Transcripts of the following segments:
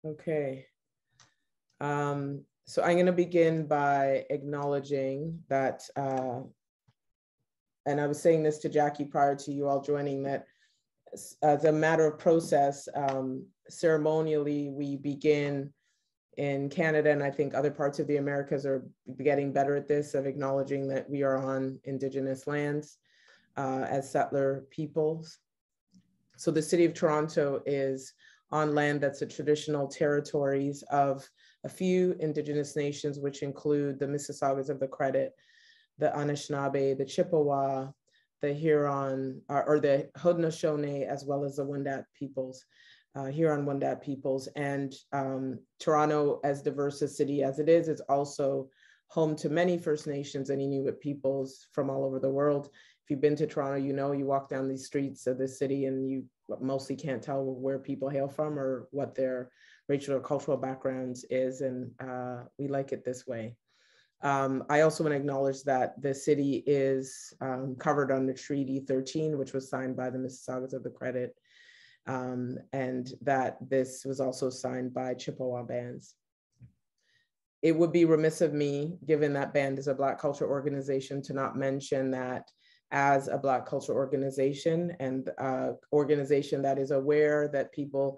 Okay. So I'm going to begin by acknowledging that, and I was saying this to Jackie prior to you all joining, that as a matter of process, ceremonially, we begin in Canada, and I think other parts of the Americas are getting better at this, of acknowledging that we are on Indigenous lands as settler peoples. So the city of Toronto is on land that's the traditional territories of a few Indigenous nations, which include the Mississaugas of the Credit, the Anishinaabe, the Chippewa, the Huron, or the Haudenosaunee, as well as the Wendat peoples, Huron-Wendat peoples. And Toronto, as diverse a city as it is also home to many First Nations and Inuit peoples from all over the world. If you've been to Toronto, you know, you walk down these streets of the city and you mostly can't tell where people hail from or what their racial or cultural backgrounds is, and we like it this way. I also want to acknowledge that the city is covered under Treaty 13, which was signed by the Mississaugas of the Credit, and that this was also signed by Chippewa bands. It would be remiss of me, given that BAND is a Black culture organization, to not mention that as a Black culture organization and organization that is aware that people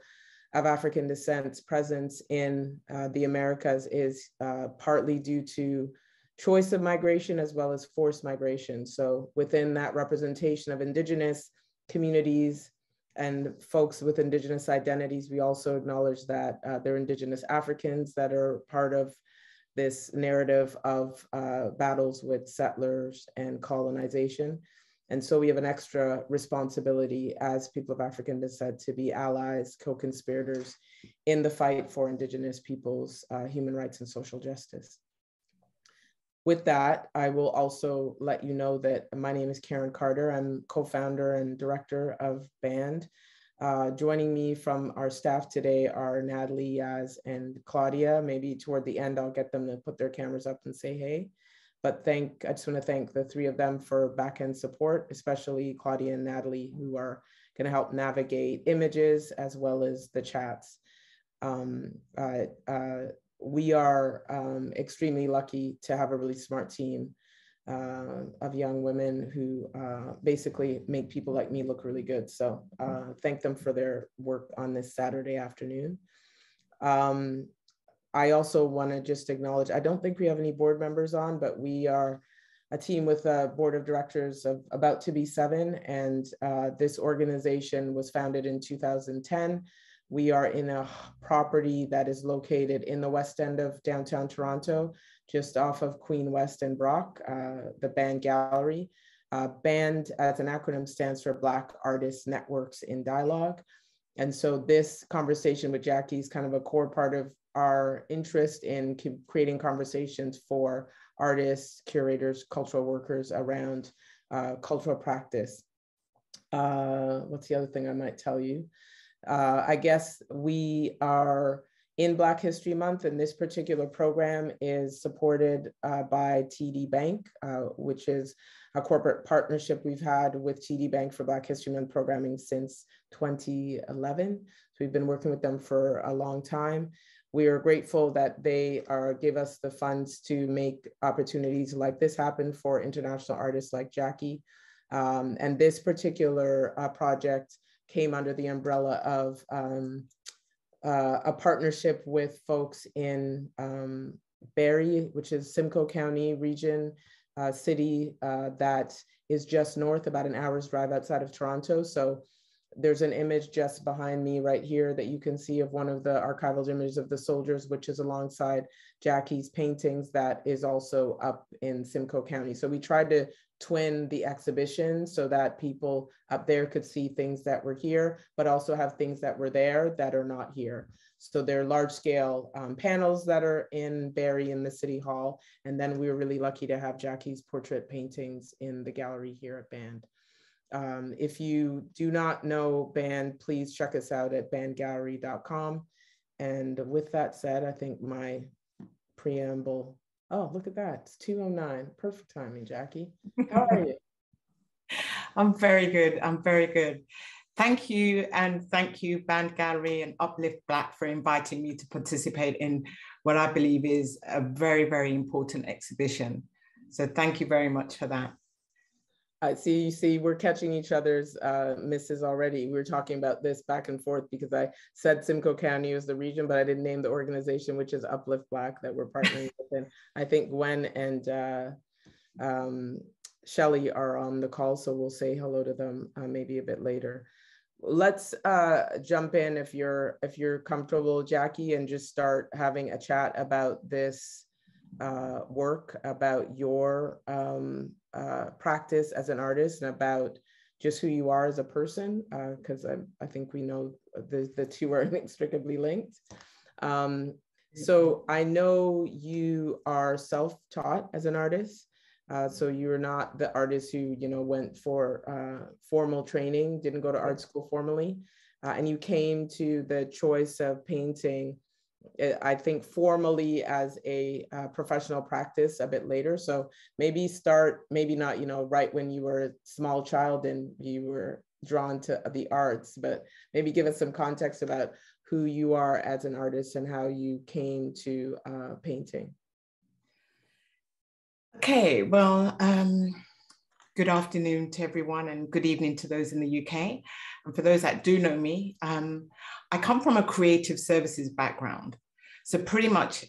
of African descent's presence in the Americas is partly due to choice of migration as well as forced migration. So within that representation of Indigenous communities and folks with Indigenous identities, we also acknowledge that there are Indigenous Africans that are part of this narrative of battles with settlers and colonization. And so we have an extra responsibility as people of African descent to be allies, co-conspirators in the fight for Indigenous peoples' human rights and social justice. With that, I will also let you know that my name is Karen Carter. I'm co-founder and director of BAND. Joining me from our staff today are Natalie, Yaz, and Claudia. Maybe toward the end, I'll get them to put their cameras up and say hey. But I just want to thank the three of them for back-end support, especially Claudia and Natalie, who are going to help navigate images as well as the chats. We are extremely lucky to have a really smart team of young women who basically make people like me look really good. So thank them for their work on this Saturday afternoon. I also want to just acknowledge, I don't think we have any board members on, but we are a team with a board of directors of about to be 7. And this organization was founded in 2010. We are in a property that is located in the west end of downtown Toronto, just off of Queen West and Brock, the BAND Gallery. BAND, as an acronym, stands for Black Artists Networks in Dialogue. And so this conversation with Jacqui is kind of a core part of our interest in creating conversations for artists, curators, cultural workers around cultural practice. What's the other thing I might tell you? I guess we are in Black History Month, and this particular program is supported by TD Bank, which is a corporate partnership we've had with TD Bank for Black History Month programming since 2011. So we've been working with them for a long time. We are grateful that they give us the funds to make opportunities like this happen for international artists like Jacqui. And this particular project came under the umbrella of a partnership with folks in Barrie, which is Simcoe County region, city that is just north, about an hour's drive outside of Toronto. So there's an image just behind me right here that you can see of one of the archival images of the soldiers, which is alongside Jacqui's paintings that is also up in Simcoe County. So we tried to twin the exhibition so that people up there could see things that were here, but also have things that were there that are not here. So there are large scale panels that are in Barrie in the City Hall. And then we were really lucky to have Jacqui's portrait paintings in the gallery here at BAND. If you do not know BAND, please check us out at bandgallery.com. And with that said, I think my preamble, oh, look at that, it's 2:09, perfect timing, Jacqui. How are you? I'm very good, I'm very good. Thank you, and thank you, Band Gallery and Uplift Black, for inviting me to participate in what I believe is a very, very important exhibition. So thank you very much for that. I see, you see, we're catching each other's misses already. We were talking about this back and forth because I said Simcoe County is the region, but I didn't name the organization, which is Uplift Black, that we're partnering with. And I think Gwen and Shelley are on the call, so we'll say hello to them maybe a bit later. Let's jump in if you're comfortable, Jacqui, and just start having a chat about this work, about your practice as an artist, and about just who you are as a person, because I think we know the two are inextricably linked. So I know you are self-taught as an artist. So you're not the artist who, went for formal training, didn't go to art school formally, and you came to the choice of painting, I think, formally as a professional practice a bit later. So maybe start, maybe not, right when you were a small child and you were drawn to the arts, but maybe give us some context about who you are as an artist and how you came to painting. Okay, well, good afternoon to everyone and good evening to those in the UK. And for those that do know me, I come from a creative services background. So pretty much,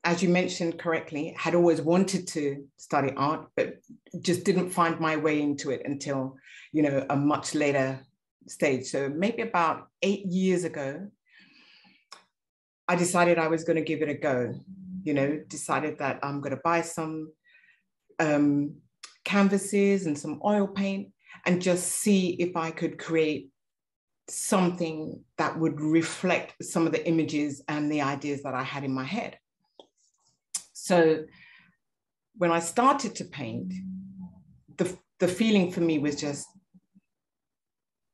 as you mentioned correctly, had always wanted to study art, but just didn't find my way into it until, a much later stage. So maybe about 8 years ago, I decided I was going to give it a go, decided that I'm going to buy some canvases and some oil paint and just see if I could create something that would reflect some of the images and the ideas that I had in my head. So when I started to paint, the feeling for me was just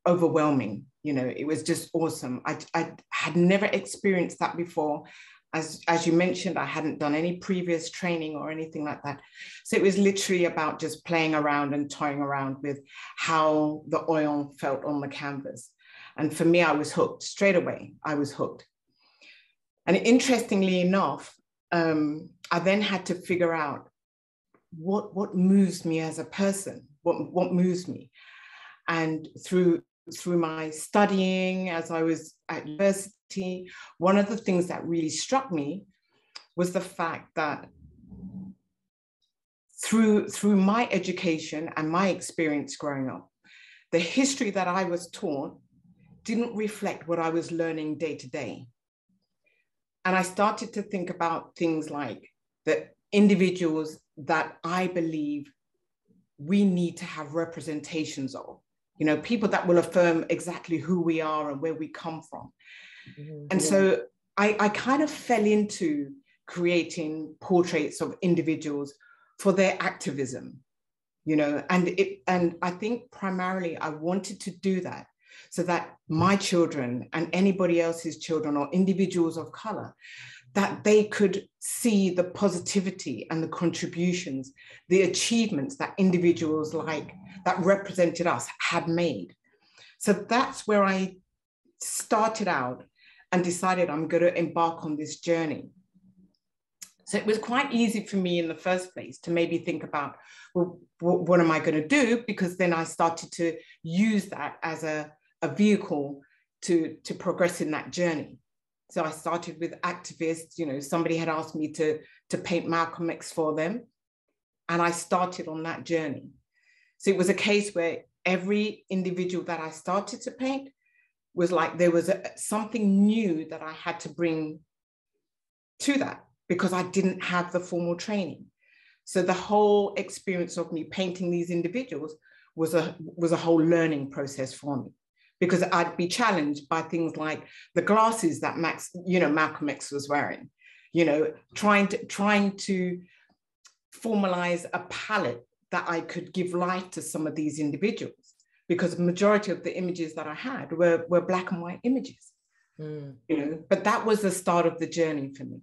overwhelming. It was just awesome. I had never experienced that before. As you mentioned, I hadn't done any previous training or anything like that. So it was literally about just playing around and toying around with how the oil felt on the canvas. And for me, I was hooked straight away. I was hooked. And interestingly enough, I then had to figure out what moves me as a person, what moves me. And through my studying as I was at university, one of the things that really struck me was the fact that through my education and my experience growing up, the history that I was taught didn't reflect what I was learning day to day. And I started to think about things like the individuals that I believe we need to have representations of. People that will affirm exactly who we are and where we come from. Mm-hmm. And so I kind of fell into creating portraits of individuals for their activism, and I think primarily I wanted to do that so that my children and anybody else's children or individuals of color, that they could see the positivity and the contributions, the achievements that individuals that represented us had made. So that's where I started out and decided I'm going to embark on this journey. So it was quite easy for me in the first place to maybe think about, well, what am I going to do? Because then I started to use that as a vehicle to progress in that journey. So I started with activists. Somebody had asked me to paint Malcolm X for them. And I started on that journey. So it was a case where every individual that I started to paint was like there was something new that I had to bring to that because I didn't have the formal training. So the whole experience of me painting these individuals was a whole learning process for me, because I'd be challenged by things like the glasses that Malcolm X was wearing, trying to formalize a palette that I could give life to some of these individuals, because the majority of the images that I had were black and white images. But that was the start of the journey for me.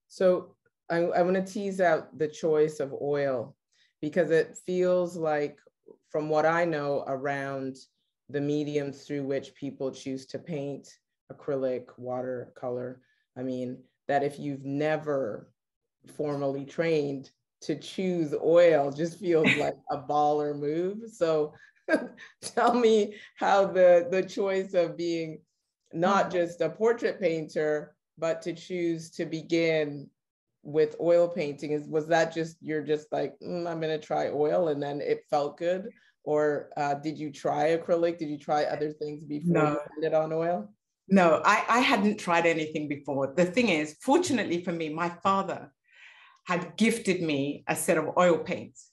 So I want to tease out the choice of oil, because it feels like, from what I know around the mediums through which people choose to paint, acrylic, watercolor. I mean, that if you've never formally trained, to choose oil just feels like a baller move. So tell me how the choice of being not just a portrait painter, but to choose to begin with oil painting was that just, you're just like, I'm gonna try oil and then it felt good? Or did you try acrylic? Did you try other things before you ended on oil? No, I hadn't tried anything before. The thing is, fortunately for me, my father had gifted me a set of oil paints.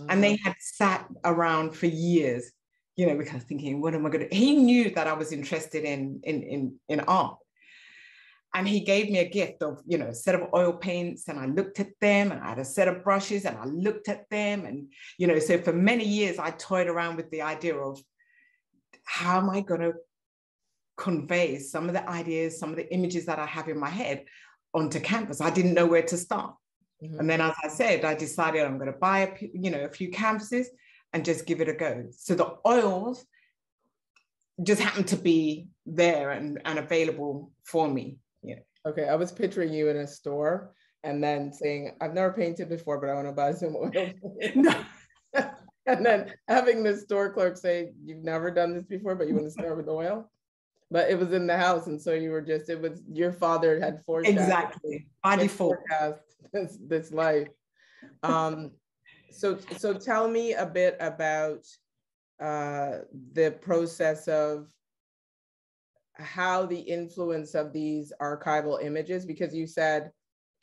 And they had sat around for years, you know, because thinking, what am I going to, he knew that I was interested in art. And he gave me a gift of, you know, a set of oil paints, and I looked at them, and I had a set of brushes and I looked at them. And, you know, so for many years, I toyed around with the idea of how am I going to convey some of the ideas, some of the images that I have in my head onto canvas. I didn't know where to start. Mm-hmm. And then, as I said, I decided I'm going to buy a few canvases and just give it a go. So the oils just happened to be there and available for me. Yeah. Okay, I was picturing you in a store and then saying, I've never painted before, but I want to buy some oil. No. And then having the store clerk say, you've never done this before, but you want to start with oil? But it was in the house, and so you were just, it was your father had forecast. Exactly, by default. This life. So tell me a bit about the process of how the influence of these archival images, because you said,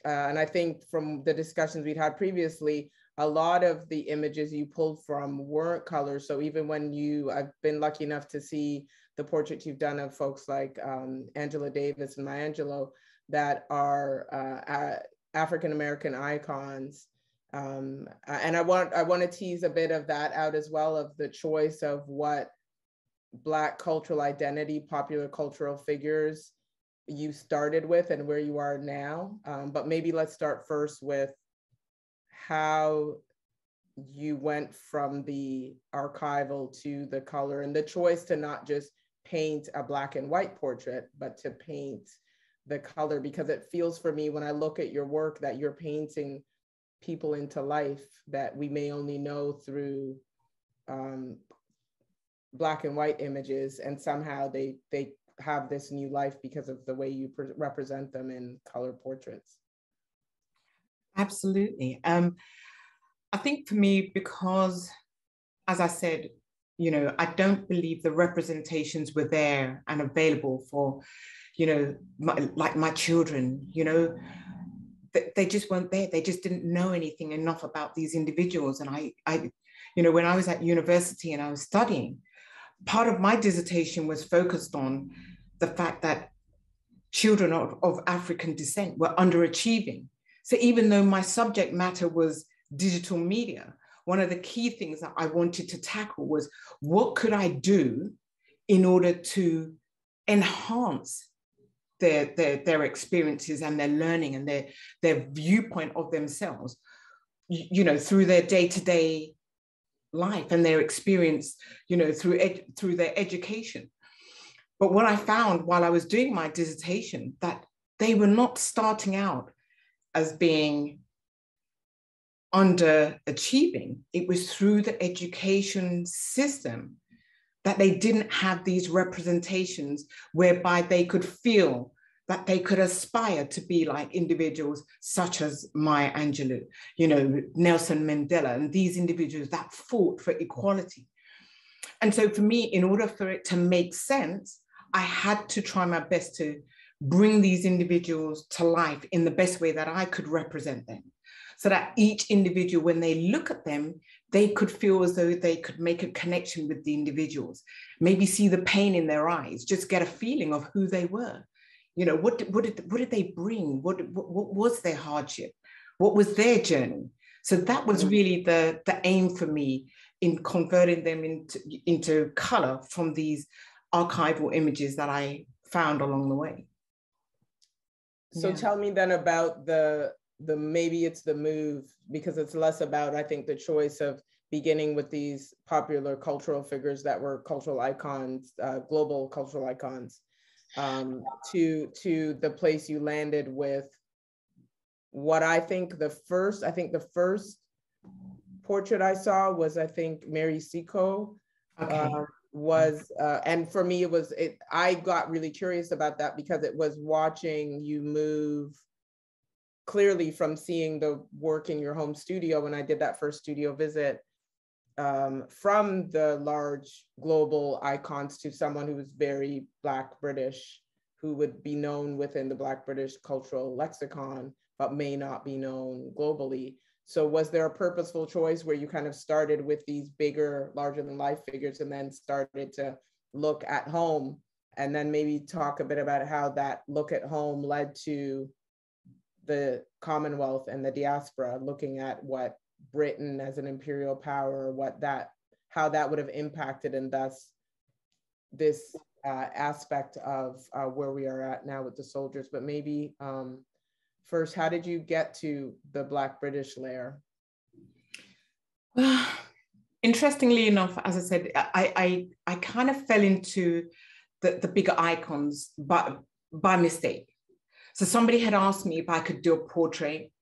and I think from the discussions we'd had previously, a lot of the images you pulled from weren't color. So even when I've been lucky enough to see the portraits you've done of folks like Angela Davis and Maya Angelou that are African-American icons. And I want to tease a bit of that out as well, of the choice of what Black cultural identity, popular cultural figures you started with and where you are now. But maybe let's start first with how you went from the archival to the color, and the choice to not just paint a black and white portrait, but to paint the color, because it feels for me when I look at your work that you're painting people into life that we may only know through black and white images, and somehow they have this new life because of the way you represent them in color portraits. Absolutely. I think for me, because, as I said, you know, I don't believe the representations were there and available for, you know, my children, you know, they just weren't there. They just didn't know anything enough about these individuals. And I, you know, when I was at university and I was studying, part of my dissertation was focused on the fact that children of African descent were underachieving. So even though my subject matter was digital media, one of the key things that I wanted to tackle was, what could I do in order to enhance their experiences and their learning and their viewpoint of themselves, you know, through their day-to-day life and their experience, you know, through their education. But what I found while I was doing my dissertation, that they were not starting out as being underachieving. It was through the education system that they didn't have these representations whereby they could feel that they could aspire to be like individuals such as Maya Angelou, you know, Nelson Mandela, and these individuals that fought for equality. And so for me, in order for it to make sense, I had to try my best to bring these individuals to life in the best way that I could represent them, so that each individual, when they look at them, they could feel as though they could make a connection with the individuals, maybe see the pain in their eyes, just get a feeling of who they were. You know, what did they bring? What was their hardship? What was their journey? So that was really the aim for me in converting them into color from these archival images that I found along the way. So tell me then about the maybe it's the move, because it's less about, I think, the choice of beginning with these popular cultural figures that were cultural icons, global cultural icons, to the place you landed with what I think the first portrait I saw was, I think, Mary Seacole. Okay. And for me, I got really curious about that because it was watching you move clearly from seeing the work in your home studio when I did that first studio visit, from the large global icons to someone who was very Black British, who would be known within the Black British cultural lexicon, but may not be known globally. So was there a purposeful choice where you kind of started with these bigger, larger than life figures and then started to look at home, and then maybe talk a bit about how that look at home led to the Commonwealth and the diaspora, looking at what Britain as an imperial power, how that would have impacted, and thus this aspect of where we are at now with the soldiers. But maybe first, how did you get to the Black British layer? Interestingly enough, as I said, I kind of fell into the bigger icons by mistake. So somebody had asked me if I could do a portrait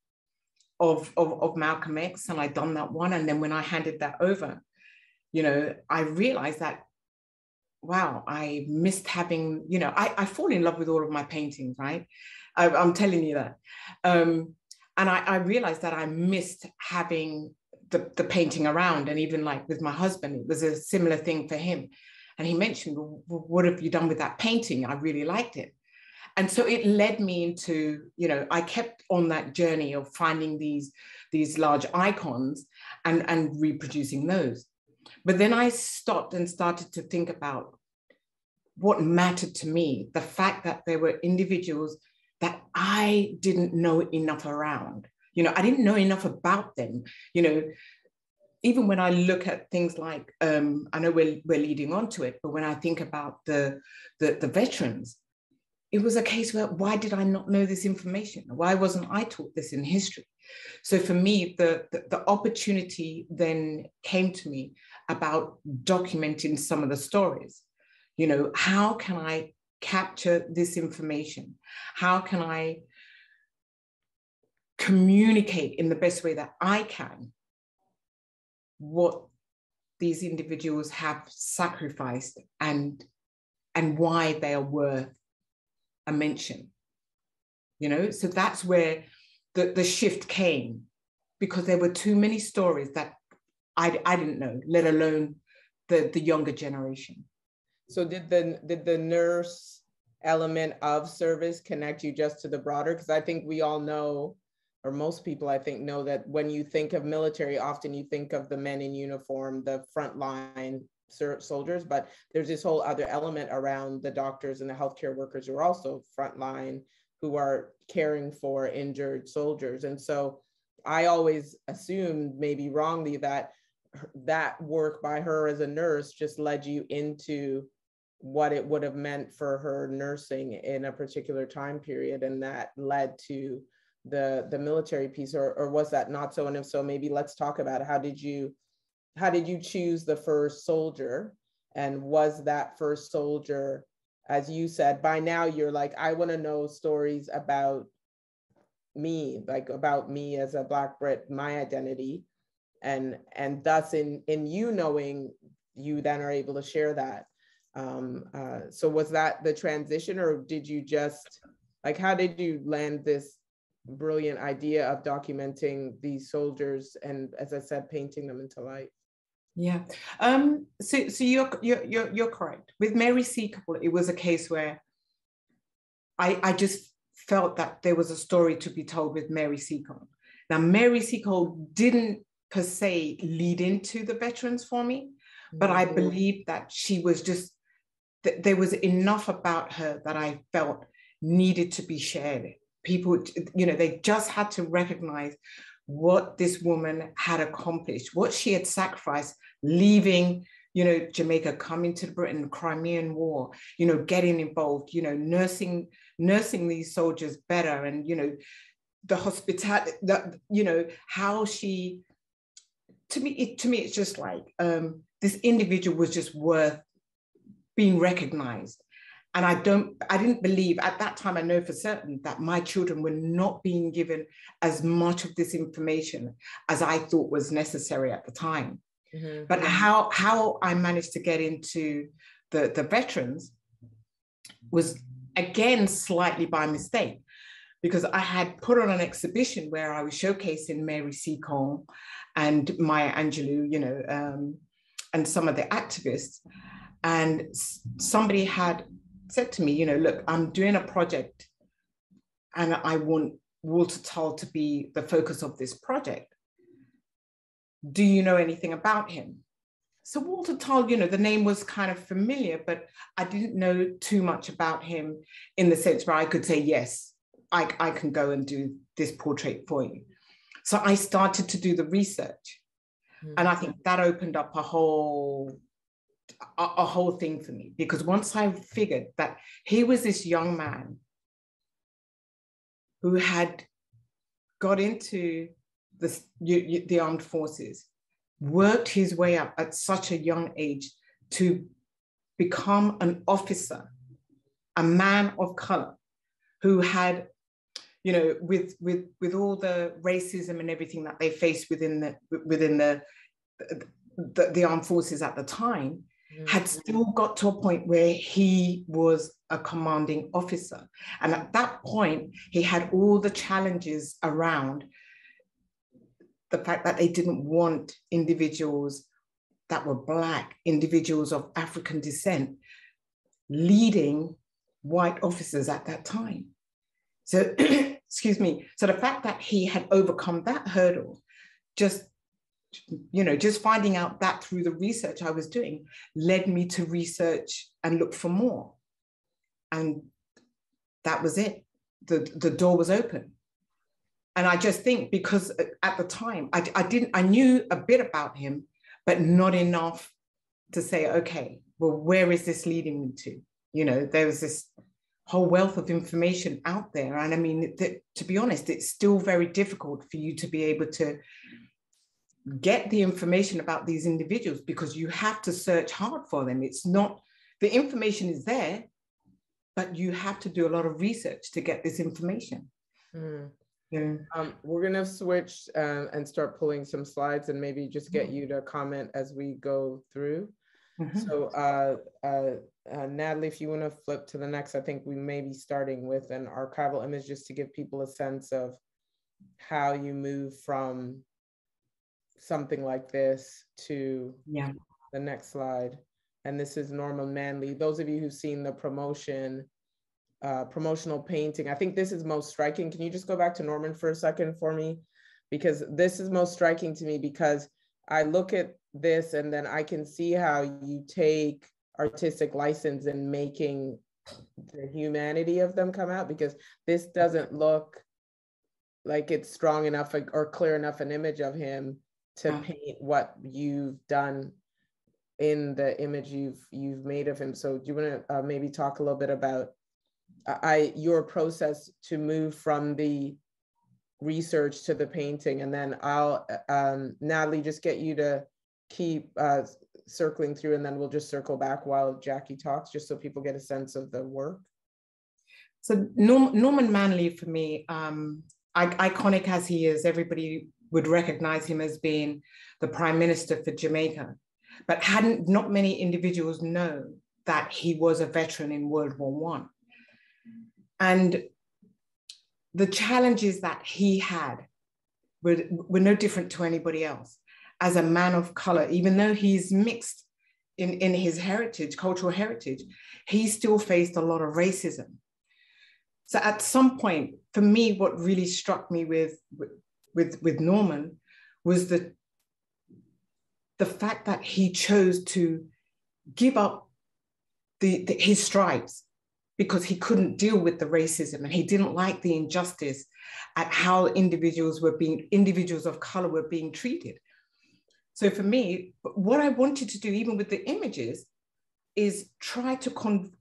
of Malcolm X, and I'd done that one. And then when I handed that over, I realized that, wow, I missed having, I fall in love with all of my paintings, right? I'm telling you that. And I realized that I missed having the painting around. And even like with my husband, it was a similar thing for him. And he mentioned, well, what have you done with that painting? I really liked it. And so it led me into, I kept on that journey of finding these large icons and reproducing those. But then I stopped and started to think about what mattered to me, the fact that there were individuals that I didn't know enough around. I didn't know enough about them. Even when I look at things like, I know we're leading on to it, but when I think about the veterans, it was a case where, why did I not know this information? Why wasn't I taught this in history? So for me, the opportunity then came to me about documenting some of the stories. How can I capture this information? How can I communicate in the best way that I can what these individuals have sacrificed and why they are worth a mention? So that's where the shift came, because there were too many stories that I didn't know, let alone the younger generation. So did the nurse element of service connect you just to the broader? Because I think we all know, or most people I think know, that when you think of military, often you think of the men in uniform, the frontline soldiers, but there's this whole other element around the doctors and the healthcare workers who are also frontline, who are caring for injured soldiers. And so I always assumed, maybe wrongly, that work by her as a nurse just led you into what it would have meant for her nursing in a particular time period, and that led to the military piece, or was that not so? And if so, maybe let's talk about how did you choose the first soldier, and was that first soldier, as you said, by now you're like, I want to know stories about me, like about me as a Black Brit, my identity, and thus in you knowing, you then are able to share that. So was that the transition, or did you just, like, how did you land this brilliant idea of documenting these soldiers and, as I said, painting them into life? Yeah. So you're correct. With Mary Seacole, it was a case where I just felt that there was a story to be told with Mary Seacole. Now, Mary Seacole didn't per se lead into the veterans for me, but I believe that she was just, there was enough about her that I felt needed to be shared. People, they just had to recognize what this woman had accomplished, what she had sacrificed, leaving, Jamaica, coming to Britain, Crimean War, getting involved, nursing these soldiers better, and, the hospitality, how she to me, it's just like this individual was just worth being recognized. And I didn't believe at that time, I know for certain that my children were not being given as much of this information as I thought was necessary at the time. Mm-hmm. But how I managed to get into the veterans was, again, slightly by mistake, because I had put on an exhibition where I was showcasing Mary Seacole and Maya Angelou, you know, and some of the activists. And somebody had said to me, you know, look, I'm doing a project and I want Walter Tull to be the focus of this project. Do you know anything about him? So Walter Tull, you know, the name was kind of familiar, but I didn't know too much about him in the sense where I could say, yes, I can go and do this portrait for you. So I started to do the research. Mm-hmm. And I think that opened up a whole thing for me, because once I figured that he was this young man who had got into the armed forces, worked his way up at such a young age to become an officer, a man of color, who had, you know, with all the racism and everything that they faced within the armed forces at the time, had still got to a point where he was a commanding officer. And at that point, he had all the challenges around the fact that they didn't want individuals that were Black, individuals of African descent, leading white officers at that time. So, excuse me. So the fact that he had overcome that hurdle, just finding out that through the research I was doing, led me to research and look for more. And that was it. The door was open. And I just think, because at the time, I knew a bit about him, but not enough to say, okay, well, where is this leading me to? You know, there was this whole wealth of information out there. And I mean, to be honest, it's still very difficult for you to be able to get the information about these individuals, because you have to search hard for them. It's not, the information is there, but you have to do a lot of research to get this information. Mm. Yeah. We're going to switch and start pulling some slides and maybe just get you to comment as we go through. Mm-hmm. So Natalie, if you want to flip to the next, I think we may be starting with an archival image just to give people a sense of how you move from something like this to the next slide. And this is Norman Manley. Those of you who've seen the promotional painting, I think this is most striking. Can you just go back to Norman for a second for me? Because this is most striking to me, because I look at this and then I can see how you take artistic license in making the humanity of them come out, because this doesn't look like it's strong enough or clear enough an image of him to paint what you've done in the image you've made of him. So do you want to maybe talk a little bit about your process to move from the research to the painting, and then I'll Natalie, just get you to keep circling through, and then we'll just circle back while Jacqui talks, just so people get a sense of the work. So Norman Manley, for me, iconic as he is, everybody would recognize him as being the Prime Minister for Jamaica, but not many individuals know that he was a veteran in World War I. And the challenges that he had were no different to anybody else. As a man of color, even though he's mixed in his heritage, cultural heritage, he still faced a lot of racism. So at some point, for me, what really struck me with Norman was the fact that he chose to give up his stripes, because he couldn't deal with the racism and he didn't like the injustice at how individuals of color were being treated. So for me, what I wanted to do, even with the images, is try to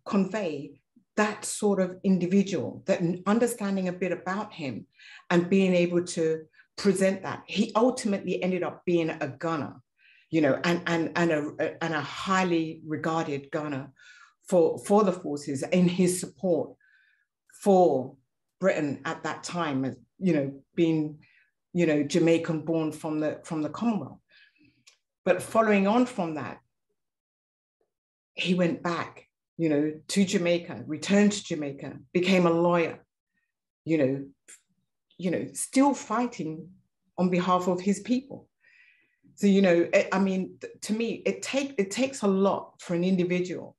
convey that sort of individual, that understanding a bit about him and being able to present that. He ultimately ended up being a gunner, you know, and a highly regarded gunner for the forces in his support for Britain at that time, as, you know, being, you know, Jamaican born from the Commonwealth. But following on from that, he went back, you know, to Jamaica, returned to Jamaica, became a lawyer, you know, still fighting on behalf of his people. So, you know, I mean, to me, it takes a lot for an individual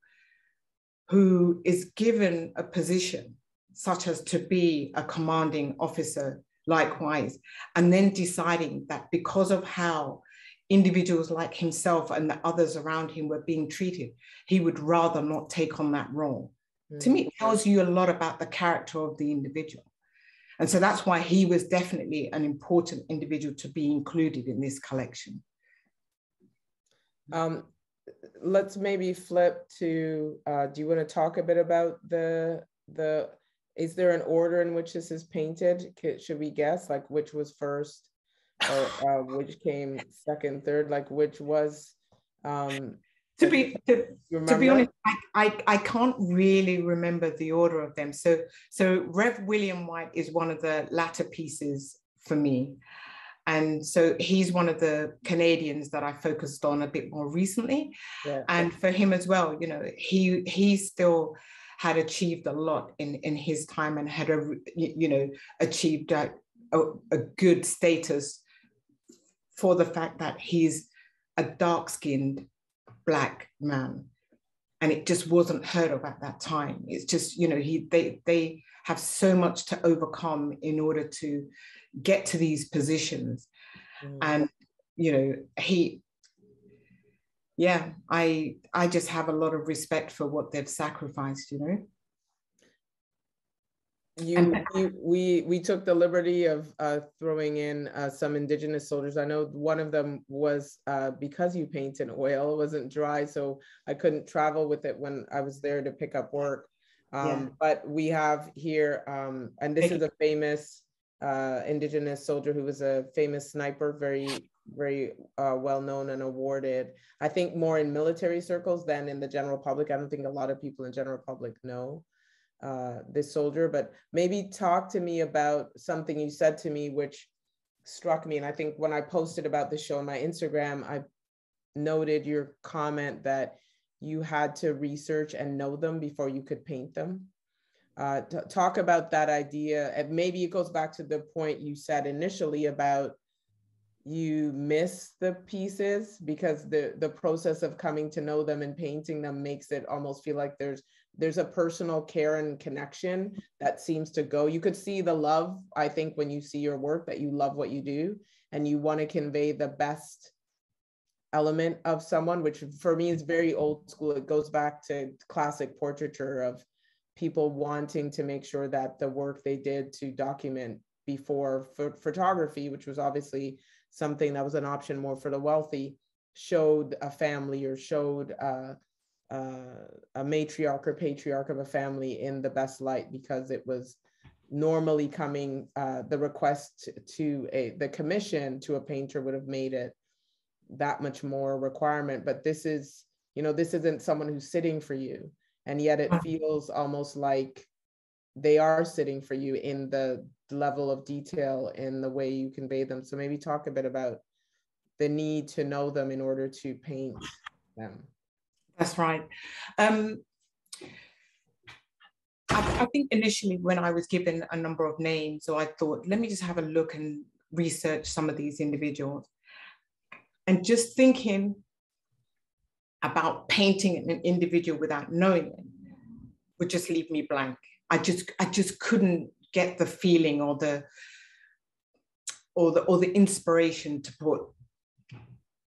who is given a position such as to be a commanding officer, likewise, and then deciding that because of how individuals like himself and the others around him were being treated, he would rather not take on that role. To me, it tells you a lot about the character of the individual. And so that's why he was definitely an important individual to be included in this collection. Let's maybe flip to, do you want to talk a bit about is there an order in which this is painted? Should we guess, like, which was first, or which came second, third, like which was, to be honest, I can't really remember the order of them. So Rev William White is one of the latter pieces for me. And so he's one of the Canadians that I focused on a bit more recently. Yeah. And for him as well, you know, he still had achieved a lot in his time and had, you know, achieved a good status for the fact that he's a dark-skinned Black man. And it just wasn't heard of at that time. It's just, you know, they have so much to overcome in order to get to these positions. And, you know, I just have a lot of respect for what they've sacrificed, you know. We took the liberty of throwing in some Indigenous soldiers. I know one of them was, because you paint in oil, it wasn't dry, so I couldn't travel with it when I was there to pick up work. But we have here, and this is a famous Indigenous soldier who was a famous sniper, very well known and awarded, I think more in military circles than in the general public. I don't think a lot of people in general public know this soldier, but maybe talk to me about something you said to me which struck me. And I think when I posted about the show on my Instagram, I noted your comment that you had to research and know them before you could paint them. Talk about that idea, and maybe it goes back to the point you said initially about you miss the pieces because the process of coming to know them and painting them makes it almost feel like there's a personal care and connection that seems to go. You could see the love, I think, when you see your work, that you love what you do and you want to convey the best element of someone, which for me is very old school. It goes back to classic portraiture of people wanting to make sure that the work they did to document before photography, which was obviously something that was an option more for the wealthy, showed a family or showed a matriarch or patriarch of a family in the best light, because it was normally coming, the request to the commission to a painter would have made it that much more requirement. But this is, you know, this isn't someone who's sitting for you. And yet it feels almost like they are sitting for you in the level of detail in the way you convey them. So maybe talk a bit about the need to know them in order to paint them. That's right. I think initially when I was given a number of names, so I thought, let me just have a look and research some of these individuals. And just thinking about painting an individual without knowing it would just leave me blank. I just couldn't get the feeling or the inspiration to put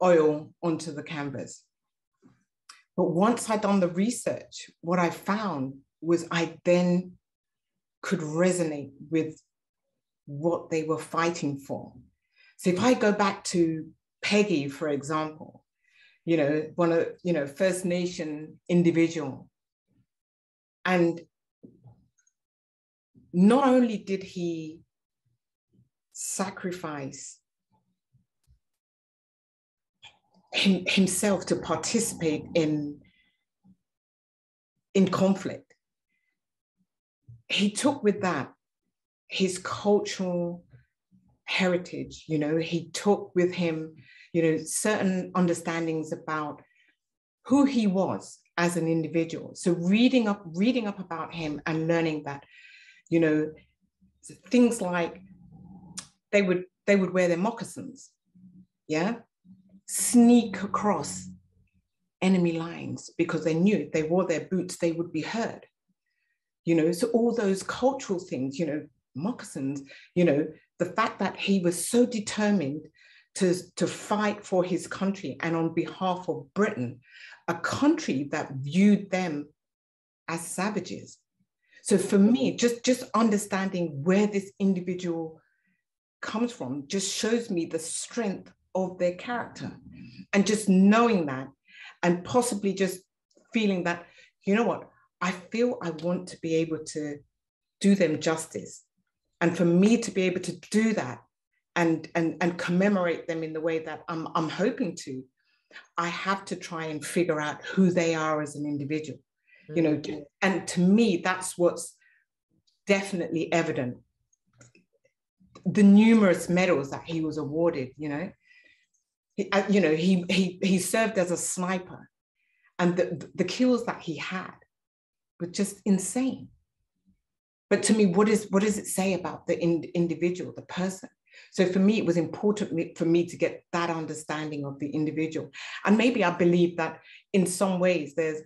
oil onto the canvas. But once I'd done the research, what I found was I then could resonate with what they were fighting for. So if I go back to Peggy, for example, you know, one of, you know, First Nation individual. And not only did he sacrifice himself to participate in conflict. He took with that his cultural heritage, you know, he took with him, you know, certain understandings about who he was as an individual. So reading up about him and learning that, you know, things like they would wear their moccasins, yeah, sneak across enemy lines because they knew if they wore their boots, they would be heard. You know, so all those cultural things, you know, moccasins, you know, the fact that he was so determined to fight for his country and on behalf of Britain, a country that viewed them as savages. So for me, just understanding where this individual comes from just shows me the strength of their character. And just knowing that, and possibly just feeling that, you know what, I feel I want to be able to do them justice. And for me to be able to do that and commemorate them in the way that I'm hoping to, I have to try and figure out who they are as an individual, you know, and to me, that's what's definitely evident. The numerous medals that he was awarded, you know, he served as a sniper, and the kills that he had were just insane. But to me, what does it say about the individual, the person? So for me, it was important for me to get that understanding of the individual. And maybe I believe that in some ways there's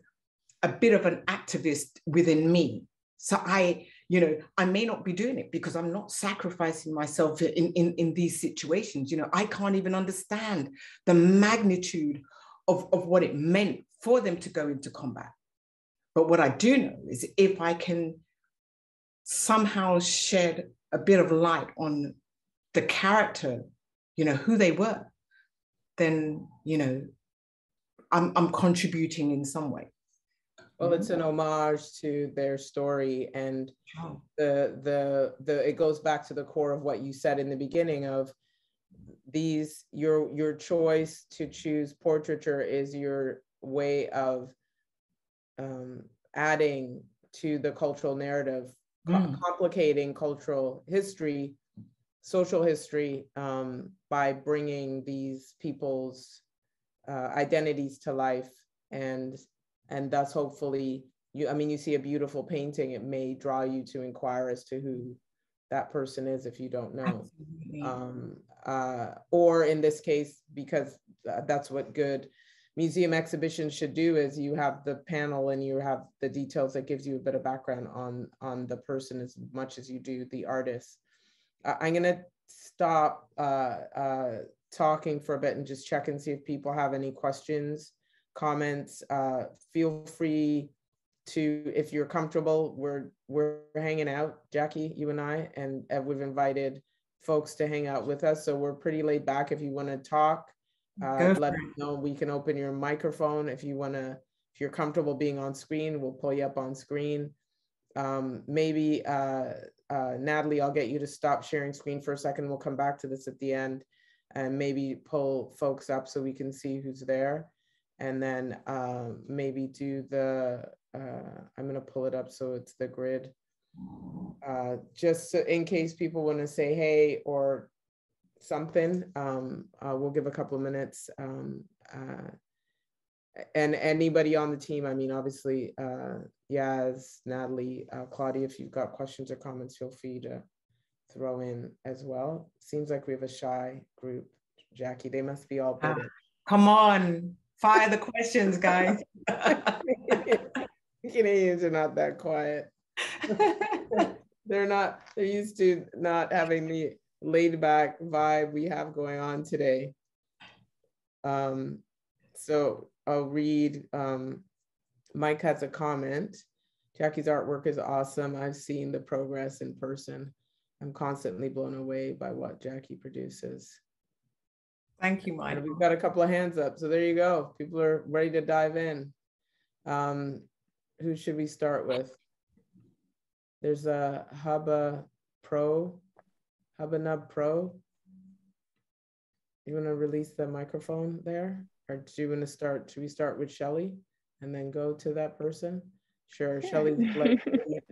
a bit of an activist within me. So I may not be doing it because I'm not sacrificing myself in these situations. You know, I can't even understand the magnitude of what it meant for them to go into combat. But what I do know is if I can somehow shed a bit of light on the character, you know, who they were, then, you know, I'm contributing in some way. Well, it's an homage to their story, and it goes back to the core of what you said in the beginning of these, your choice to choose portraiture is your way of adding to the cultural narrative, complicating cultural history, social history, by bringing these people's identities to life, and thus hopefully you see a beautiful painting, it may draw you to inquire as to who that person is if you don't know. Or in this case, because that's what good museum exhibitions should do, is you have the panel and you have the details that gives you a bit of background on the person as much as you do the artist. I'm gonna stop talking for a bit and just check and see if people have any questions, comments. Feel free to, if you're comfortable, we're hanging out, Jacqui, you and I, and we've invited folks to hang out with us. So we're pretty laid back. If you want to talk, let us know. We can open your microphone. If you're comfortable being on screen, we'll pull you up on screen. Maybe Natalie, I'll get you to stop sharing screen for a second. We'll come back to this at the end and maybe pull folks up so we can see who's there. And then maybe do the, I'm gonna pull it up so it's the grid. Just so in case people wanna say hey or something, we'll give a couple of minutes. And anybody on the team, I mean, obviously, Yaz, Natalie, Claudia, if you've got questions or comments, feel free to throw in as well. Seems like we have a shy group, Jacqui. They must be all British. Come on, fire the questions, guys. Canadians are not that quiet. They're used to not having the laid back vibe we have going on today. So I'll read, Mike has a comment. Jacqui's artwork is awesome. I've seen the progress in person. I'm constantly blown away by what Jacqui produces. Thank you, Mike. And we've got a couple of hands up. So there you go. People are ready to dive in. Who should we start with? There's a Hubba Hubanub Pro. You want to release the microphone there? Or do you want to start? Should we start with Shelly and then go to that person? Sure. Yeah. Shelly's like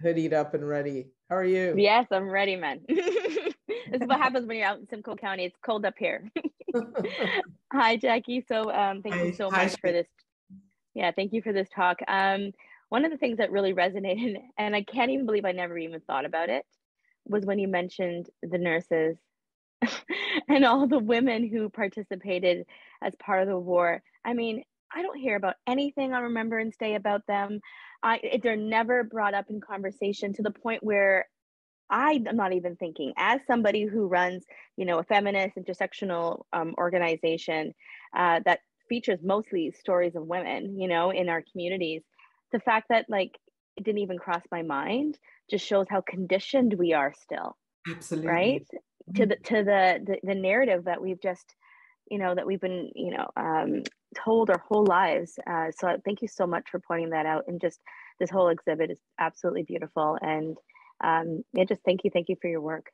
hoodied up and ready. How are you? Yes, I'm ready, man. This is what happens when you're out in Simcoe County. It's cold up here. Hi, Jacqui. So thank you so much for this. Yeah, thank you for this talk. One of the things that really resonated, and I can't even believe I never even thought about it, was when you mentioned the nurses and all the women who participated as part of the war. I mean, I don't hear about anything on Remembrance Day about them. They're never brought up in conversation, to the point where I'm not even thinking, as somebody who runs, a feminist intersectional organization that features mostly stories of women, in our communities, the fact that it didn't even cross my mind just shows how conditioned we are still. Absolutely. Right? To the narrative that we've just, that we've been, told our whole lives. So thank you so much for pointing that out. And just this whole exhibit is absolutely beautiful. And just thank you for your work.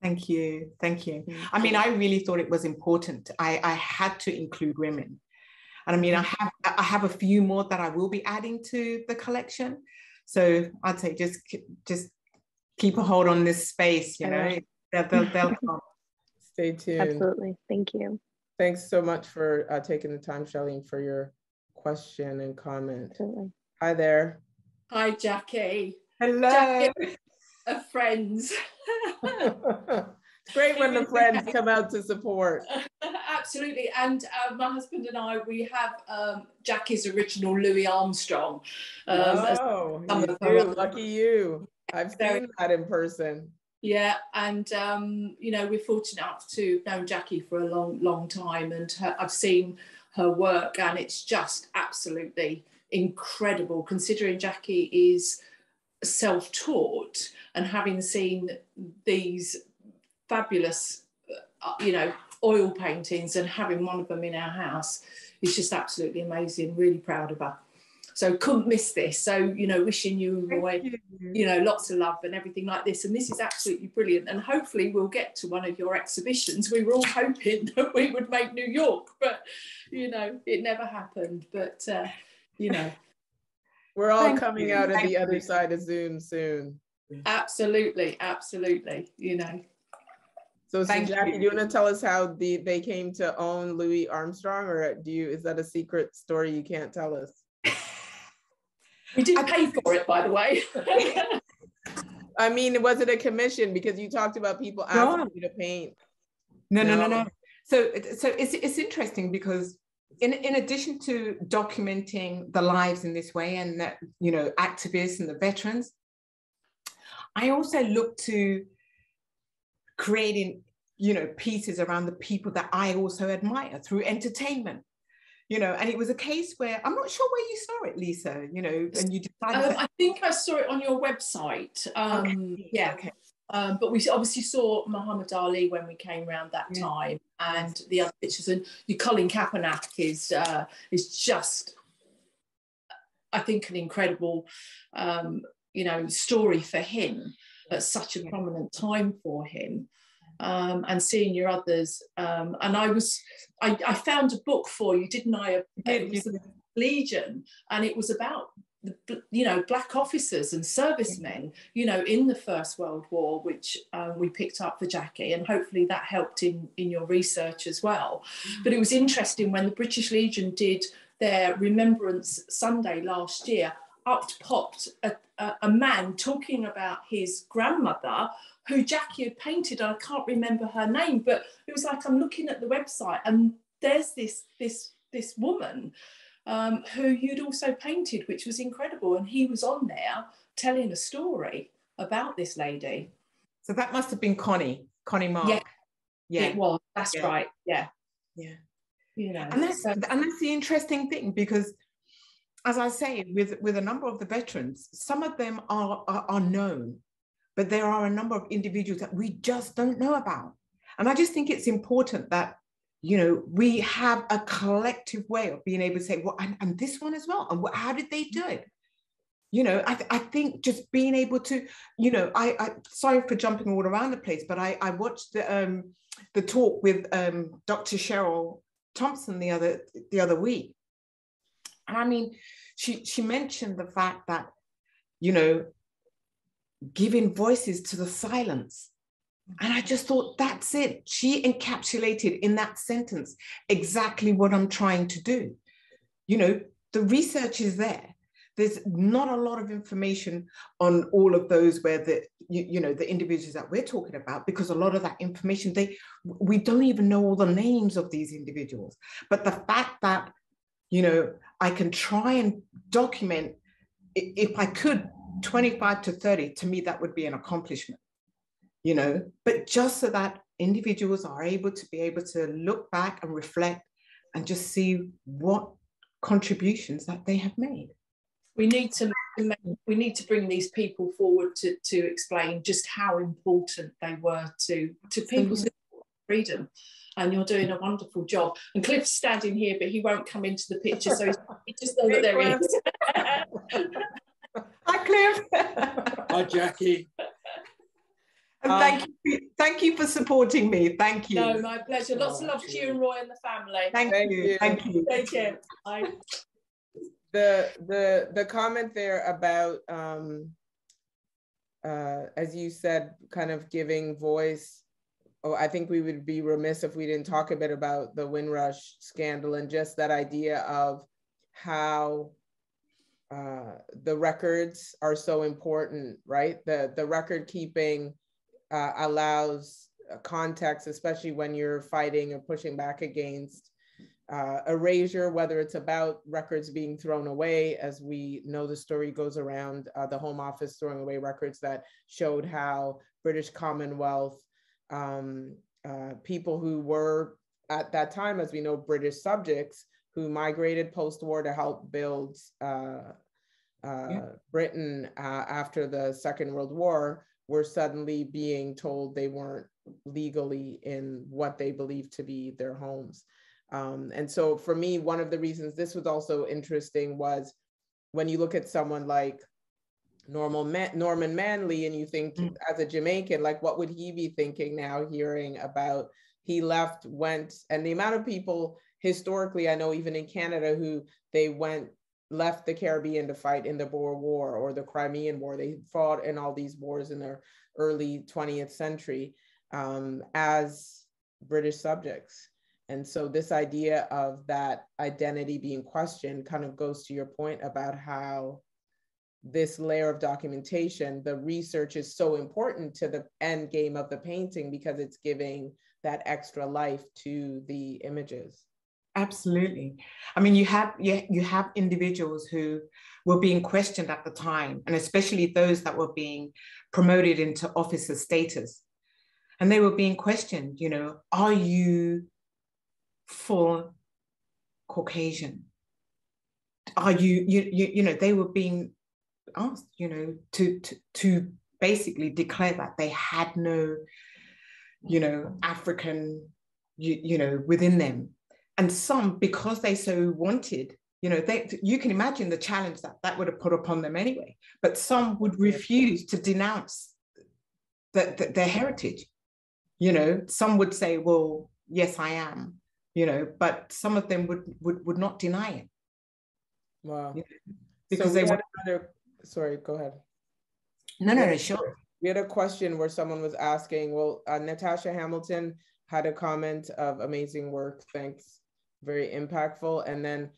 Thank you. I mean, I really thought it was important. I had to include women. And I mean, I have a few more that I will be adding to the collection. So I'd say just keep a hold on this space, they'll come. Stay tuned. Absolutely. Thank you. Thanks so much for taking the time, Shelly, and for your question and comment. Absolutely. Hi there. Hi, Jacqui. Hello. Jacqui, friends. It's great when the friends come out to support. Absolutely. And my husband and I, we have Jacqui's original Louis Armstrong. Lucky you. I've seen that in person. Yeah, and we're fortunate enough to have known Jacqui for a long time, and I've seen her work, and it's just absolutely incredible, considering Jacqui is self-taught, and having seen these fabulous oil paintings and having one of them in our house is just absolutely amazing. Really proud of her. So couldn't miss this. So, wishing you lots of love and everything like this. And this is absolutely brilliant. And hopefully we'll get to one of your exhibitions. We were all hoping that we would make New York, but, it never happened. But, We're all coming out of the other side of Zoom soon. Absolutely. So Jacqui, do you want to tell us how they came to own Louis Armstrong, or is that a secret story you can't tell us? We did pay for it, by the way. I mean, was it a commission? Because you talked about people asking you to paint. No. So it's interesting, because in addition to documenting the lives in this way, and that, activists and the veterans, I also look to creating, pieces around the people that I also admire through entertainment. And it was a case where, I'm not sure where you saw it, Lisa, and you decided I think I saw it on your website. Okay. But we obviously saw Muhammad Ali when we came around that time, and the other pictures. And your Colin Kaepernick is just, I think, an incredible, story for him at such a prominent time for him. And seeing your others, and I found a book for you, didn't I? It was the Legion, and it was about black officers and servicemen, in the First World War, which we picked up for Jacqui, and hopefully that helped in your research as well. But it was interesting when the British Legion did their Remembrance Sunday last year. Up popped a man talking about his grandmother, who Jacqui had painted. I can't remember her name, but it was like, I'm looking at the website and there's this woman who you'd also painted, which was incredible. And he was on there telling a story about this lady. So that must have been Connie Mark. Yeah, it was. That's right. Yeah. And that's the interesting thing, because, as I say, with a number of the veterans, some of them are known, but there are a number of individuals that we just don't know about. And I just think it's important that, we have a collective way of being able to say, well, and this one as well. And how did they do it? You know, I think just being able to, you know, I sorry for jumping all around the place, but I watched the talk with Dr. Cheryl Thompson the other week. And I mean, she mentioned the fact that, you know, giving voices to the silence. And I just thought, that's it. She encapsulated in that sentence exactly what I'm trying to do. You know, the research is there. There's not a lot of information on all of those where you know, the individuals that we're talking about, because a lot of that information, we don't even know all the names of these individuals. But the fact that, you know, I can try and document, if I could, 25 to 30, to me, that would be an accomplishment, you know, but just so that individuals are able to look back and reflect and just see what contributions that they have made. We need to bring these people forward to explain just how important they were to people's freedom. And you're doing a wonderful job. And Cliff's standing here, but he won't come into the picture, so he just know that there he is. Hi, Cliff. Hi, Jacqui. And thank you for supporting me. Thank you. No, my pleasure. Lots of love to you and Roy and the family. Thank you. Thank you. Take care. Bye. The comment there about as you said, kind of giving voice. Oh, I think we would be remiss if we didn't talk a bit about the Windrush scandal and just that idea of how the records are so important, right? The record keeping allows context, especially when you're fighting or pushing back against erasure, whether it's about records being thrown away, as we know the story goes around, the Home Office throwing away records that showed how British Commonwealth people who were at that time, as we know, British subjects who migrated post-war to help build Britain after the Second World War, were suddenly being told they weren't legally in what they believed to be their homes. And so for me, one of the reasons this was also interesting was when you look at someone like Norman Manley and you think as a Jamaican, like what would he be thinking now hearing about he left, went, and the amount of people historically, I know even in Canada, who left the Caribbean to fight in the Boer War or the Crimean War. They fought in all these wars in the early 20th century as British subjects. And so this idea of that identity being questioned kind of goes to your point about how this layer of documentation, the research is so important to the end game of the painting because it's giving that extra life to the images. Absolutely. I mean, you have individuals who were being questioned at the time, and especially those that were being promoted into officer status. And they were being questioned, you know, are you full Caucasian? Are you know, they were being asked, you know, to basically declare that they had no, you know, African, you know, within them. And some, because they so wanted, you know, you can imagine the challenge that would have put upon them anyway. But some would refuse to denounce their heritage. You know, some would say, well, yes, I am, you know, but some of them would not deny it. Wow. You know, because so sorry, go ahead. No, sure. We had a question where someone was asking, well, Natasha Hamilton had a comment of amazing work, thanks, very impactful. And then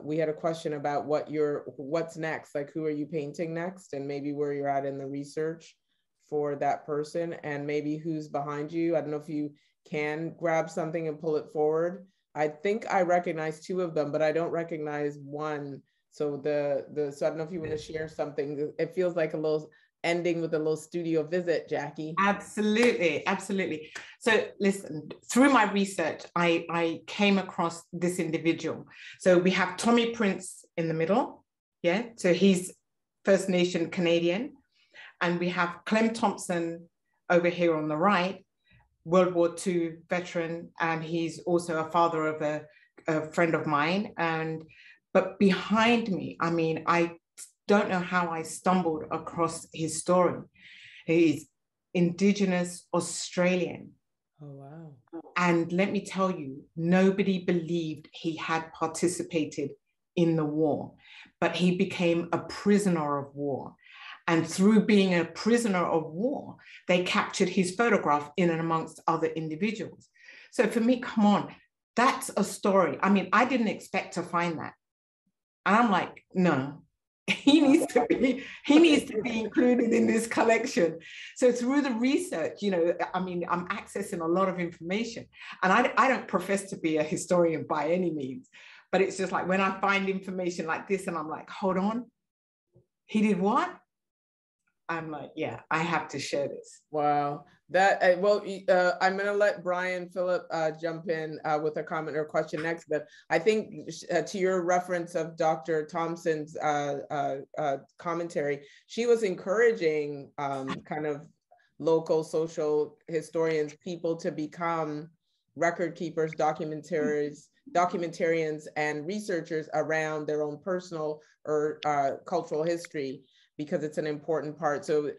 we had a question about what's next, like who are you painting next, and maybe where you're at in the research for that person, and maybe who's behind you. I don't know if you can grab something and pull it forward. I think I recognize two of them, but I don't recognize one. So so I don't know if you want to share something. It feels like a little ending with a little studio visit, Jacqui. Absolutely, absolutely. So listen, through my research, I came across this individual. So we have Tommy Prince in the middle, yeah? So he's First Nation Canadian. And we have Clem Thompson over here on the right, World War II veteran, and he's also a father of a friend of mine. But behind me, I mean, I don't know how I stumbled across his story. He's Indigenous Australian. Oh, wow. And let me tell you, nobody believed he had participated in the war, but he became a prisoner of war. And through being a prisoner of war, they captured his photograph in and amongst other individuals. So for me, come on, that's a story. I mean, I didn't expect to find that. And I'm like, no, he needs to be included in this collection. So through the research, you know, I mean, I'm accessing a lot of information, and I don't profess to be a historian by any means, but it's just like when I find information like this and I'm like, hold on, he did what? I'm like, yeah, I have to share this. Wow. That I'm going to let Brian Phillip jump in with a comment or question next. But I think to your reference of Dr. Thompson's commentary, she was encouraging kind of local social historians, people to become record keepers, documentarians, and researchers around their own personal or cultural history, because it's an important part. So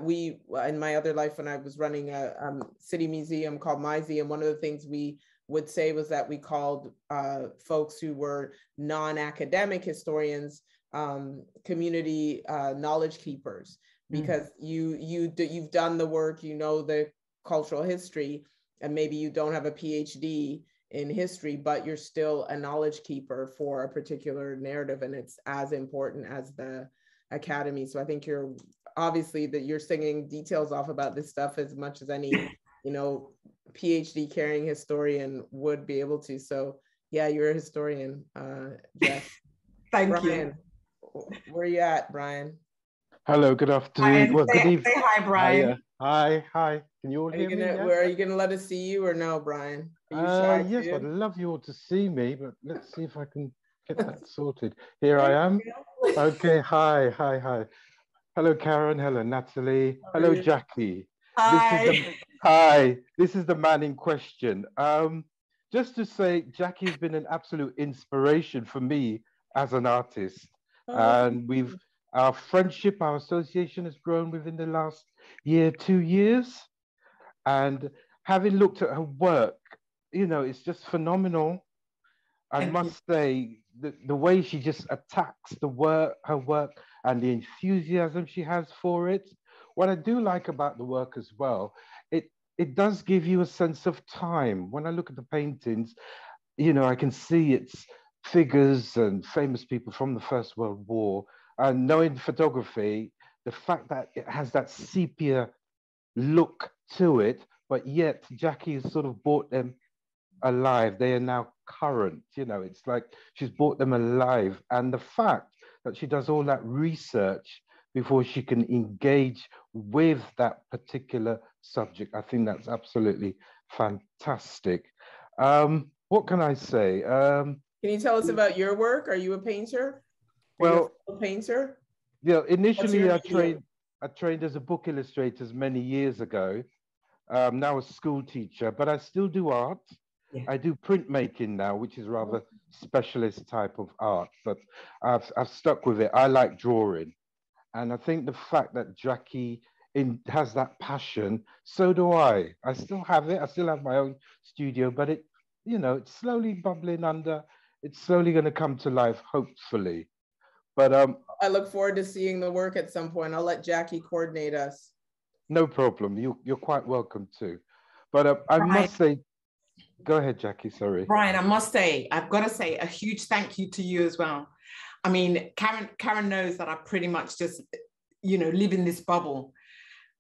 we, in my other life, when I was running a city museum called MyZeum, one of the things we would say was that we called folks who were non-academic historians community knowledge keepers, because you've done the work, you know the cultural history, and maybe you don't have a PhD in history, but you're still a knowledge keeper for a particular narrative, and it's as important as the academy. So I think you're obviously that you're singing details off about this stuff as much as any, you know, PhD carrying historian would be able to. So yeah, you're a historian, Jess. Thank Brian, you. Where are you at, Brian? Hello, good afternoon. Well, good evening. Say hi, Brian. Hi. Can you all hear me? Are you gonna let us see you or no, Brian? Are you shy yes, too? I'd love you all to see me, but let's see if I can get that sorted. Here I am. Okay, hi. Hello, Karen. Hello, Natalie. Hello, Jacqui. Hi. This is the man in question. Just to say, Jacqui has been an absolute inspiration for me as an artist. And our friendship, our association has grown within the last 2 years. And having looked at her work, you know, it's just phenomenal. I must say, the way she just attacks her work and the enthusiasm she has for it. What I do like about the work as well, it does give you a sense of time. When I look at the paintings, you know, I can see its figures and famous people from the First World War. And knowing photography, the fact that it has that sepia look to it, but yet Jacqui has sort of brought them alive. They are now current, you know, it's like she's brought them alive. And the fact that she does all that research before she can engage with that particular subject, I think that's absolutely fantastic. What can I say? Can you tell us about your work? Are you a painter? Well, a painter? Yeah, initially I trained as a book illustrator many years ago. Now a school teacher, but I still do art. Yeah. I do printmaking now, which is rather specialist type of art, but I've stuck with it. I like drawing. And I think the fact that Jacqui has that passion, so do I. I still have it. I still have my own studio, but it, you know, it's slowly bubbling under. It's slowly going to come to life, hopefully. But I look forward to seeing the work at some point. I'll let Jacqui coordinate us. No problem. You're quite welcome to. But I must say, go ahead, Jacqui, sorry. Brian, I must say, I've got to say a huge thank you to you as well. I mean, Karen knows that I pretty much just, you know, live in this bubble.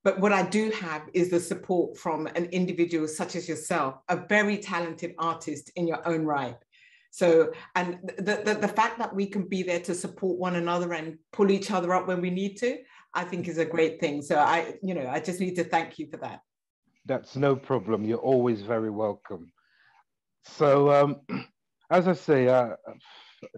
But what I do have is the support from an individual such as yourself, a very talented artist in your own right. So, and the fact that we can be there to support one another and pull each other up when we need to, I think is a great thing. So I just need to thank you for that. That's no problem. You're always very welcome. So, as I say,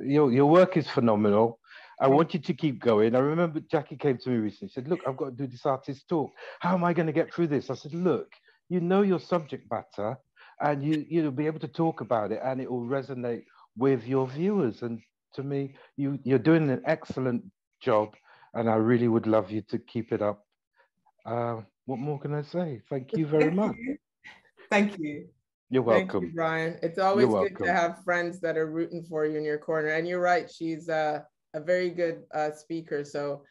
your work is phenomenal. I want you to keep going. I remember Jacqui came to me recently. She said, look, I've got to do this artist talk. How am I going to get through this? I said, look, you know your subject matter, and you'll be able to talk about it, and it will resonate with your viewers. And to me, you're doing an excellent job, and I really would love you to keep it up. What more can I say? Thank you very much. Thank you. You're welcome. Thank you, Brian. It's always good to have friends that are rooting for you in your corner. And you're right, she's a very good speaker. So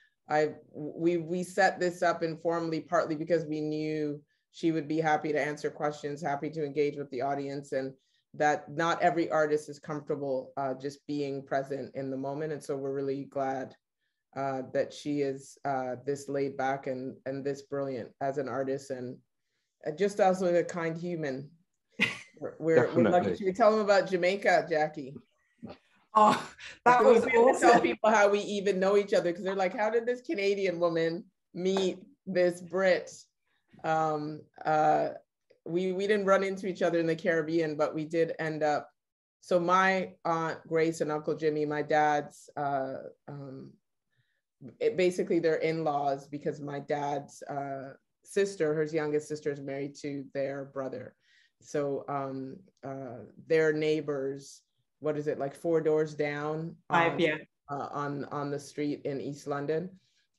we set this up informally, partly because we knew she would be happy to answer questions, happy to engage with the audience, and that not every artist is comfortable just being present in the moment. And so we're really glad that she is this laid back and this brilliant as an artist, and just also a kind human. We're lucky. Should we tell them about Jamaica, Jacqui? Oh, that was awesome. Tell people how we even know each other, because they're like, how did this Canadian woman meet this Brit? We didn't run into each other in the Caribbean, but we did end up. So my Aunt Grace and Uncle Jimmy, my dad's, basically they're in-laws, because my dad's sister, her youngest sister, is married to their brother. So their neighbors, what is it, like 4 doors down on the street in East London.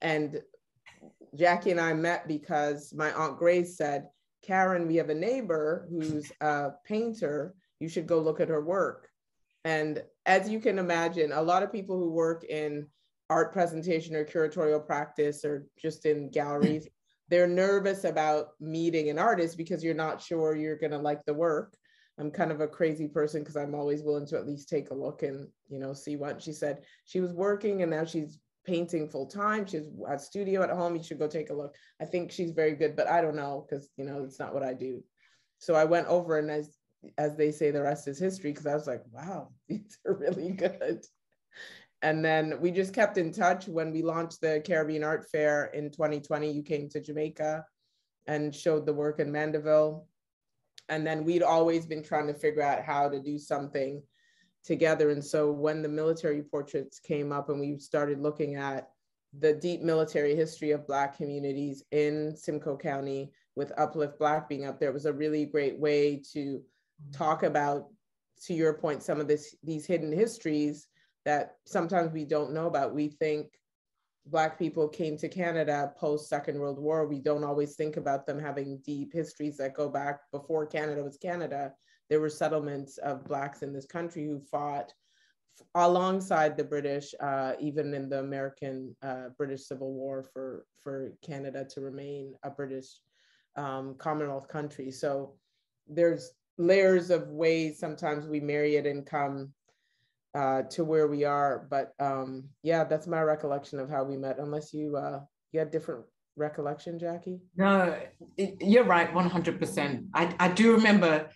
And Jacqui and I met because my Aunt Grace said, Karen, we have a neighbor who's a painter. You should go look at her work. And as you can imagine, a lot of people who work in art presentation or curatorial practice or just in galleries, they're nervous about meeting an artist because you're not sure you're going to like the work. I'm kind of a crazy person because I'm always willing to at least take a look and, you know, see what. She said she was working and now she's painting full time. She's a studio at home. You should go take a look. I think she's very good, but I don't know, because, you know, it's not what I do. So I went over, and as they say, the rest is history, because I was like, wow, these are really good. And then we just kept in touch. When we launched the Caribbean Art Fair in 2020, you came to Jamaica and showed the work in Mandeville. And then we'd always been trying to figure out how to do something together. And so when the military portraits came up and we started looking at the deep military history of Black communities in Simcoe County, with Uplift Black being up there, it was a really great way to talk about, to your point, some of these hidden histories that sometimes we don't know about. We think Black people came to Canada post Second World War. We don't always think about them having deep histories that go back before Canada was Canada. There were settlements of Blacks in this country who fought alongside the British, even in the American British Civil War, for Canada to remain a British Commonwealth country. So there's layers of ways sometimes we marry it and come to where we are. But yeah, that's my recollection of how we met, unless you had different recollection, Jacqui? No, you're right, 100%. I do remember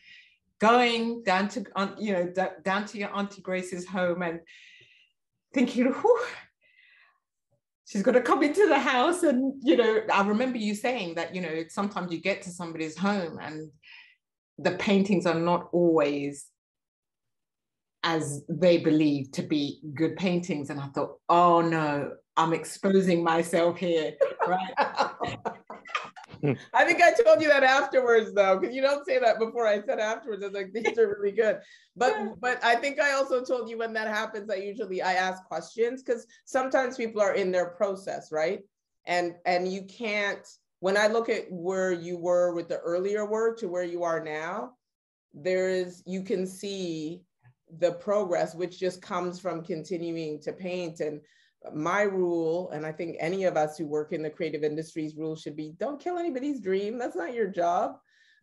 going down to, down to your Auntie Grace's home and thinking, whew, she's going to come into the house. And, I remember you saying that, sometimes you get to somebody's home and the paintings are not always as they believe to be good paintings. And I thought, oh no, I'm exposing myself here, right? I think I told you that afterwards, though, because you don't say that before. I said afterwards, I was like, these are really good. But I think I also told you when that happens, I ask questions, because sometimes people are in their process, right? And you can't, when I look at where you were with the earlier work to where you are now, you can see the progress, which just comes from continuing to paint. And my rule, and I think any of us who work in the creative industries rule should be, don't kill anybody's dream. That's not your job.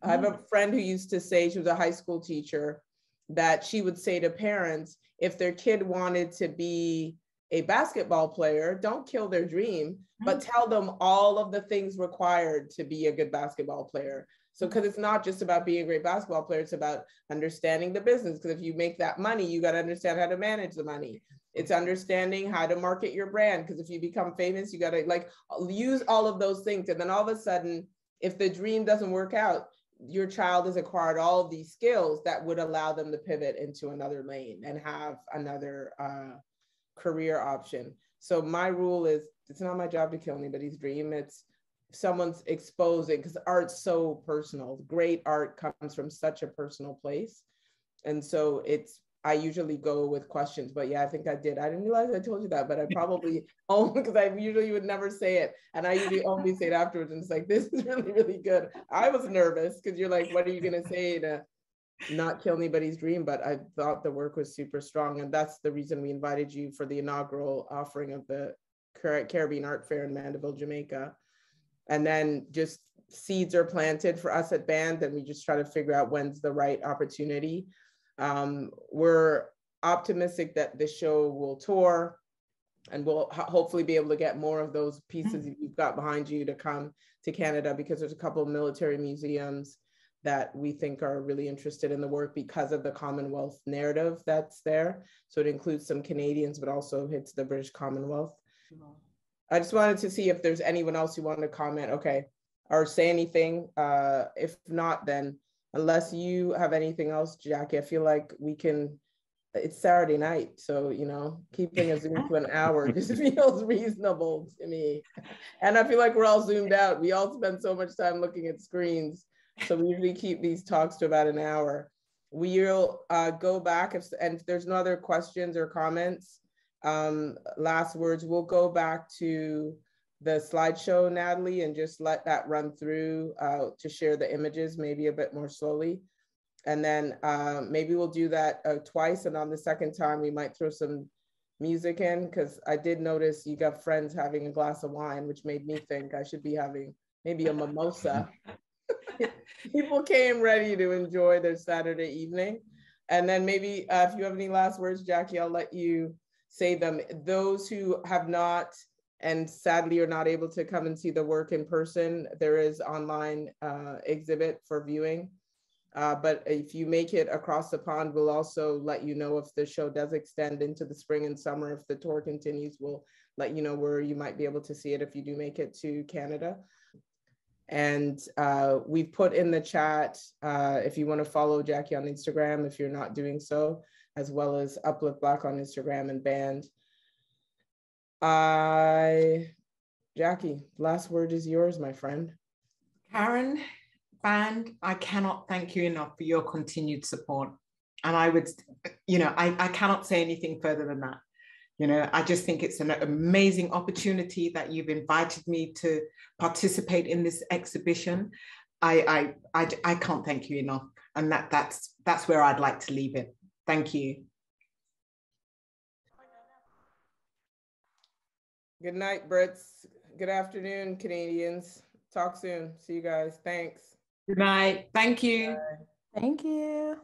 I have a friend who used to say, she was a high school teacher, that she would say to parents, if their kid wanted to be a basketball player, don't kill their dream, but tell them all of the things required to be a good basketball player. So, because it's not just about being a great basketball player, it's about understanding the business. Because if you make that money, you got to understand how to manage the money. It's understanding how to market your brand. Because if you become famous, you got to use all of those things. And then all of a sudden, if the dream doesn't work out, your child has acquired all of these skills that would allow them to pivot into another lane and have another career option. So my rule is, it's not my job to kill anybody's dream. It's someone's exposing, because art's so personal. Great art comes from such a personal place. And so it's I usually go with questions, but yeah, I think I did. I didn't realize I told you that, but I probably only because I usually would never say it. And I usually only say it afterwards. And it's like, this is really, really good. I was nervous because you're like, what are you going to say to not kill anybody's dream? But I thought the work was super strong. And that's the reason we invited you for the inaugural offering of the Caribbean Art Fair in Mandeville, Jamaica. And then just seeds are planted for us at Band, and we just try to figure out when's the right opportunity. We're optimistic that this show will tour, and we'll hopefully be able to get more of those pieces you've got behind you to come to Canada, because there's a couple of military museums that we think are really interested in the work because of the Commonwealth narrative that's there. So it includes some Canadians, but also hits the British Commonwealth. I just wanted to see if there's anyone else who wanted to comment, okay, or say anything. If not, then unless you have anything else, Jacqui, I feel like we can, it's Saturday night. So, you know, keeping a Zoom to an hour just feels reasonable to me. And I feel like we're all zoomed out. We all spend so much time looking at screens. So we usually keep these talks to about an hour. We'll go back, and if there's no other questions or comments, last words, we'll go back to the slideshow, Natalie, and just let that run through to share the images maybe a bit more slowly. And then maybe we'll do that twice. And on the second time, we might throw some music in, because I did notice you got friends having a glass of wine, which made me think I should be having maybe a mimosa. People came ready to enjoy their Saturday evening. And then maybe if you have any last words, Jacqui, I'll let you say them. Those who have not, and sadly are not able to come and see the work in person, there is online exhibit for viewing. But if you make it across the pond, we'll also let you know if the show does extend into the spring and summer. If the tour continues, we'll let you know where you might be able to see it if you do make it to Canada. And we've put in the chat, if you want to follow Jacqui on Instagram, if you're not doing so, as well as Uplift Black on Instagram and Band. Jacqui, last word is yours, my friend. Karen, Band, I cannot thank you enough for your continued support. And I would, you know, I cannot say anything further than that. You know, I just think it's an amazing opportunity that you've invited me to participate in this exhibition. I can't thank you enough. And that's where I'd like to leave it. Thank you. Good night, Brits. Good afternoon, Canadians. Talk soon. See you guys. Thanks. Good night. Thank you. Bye. Thank you.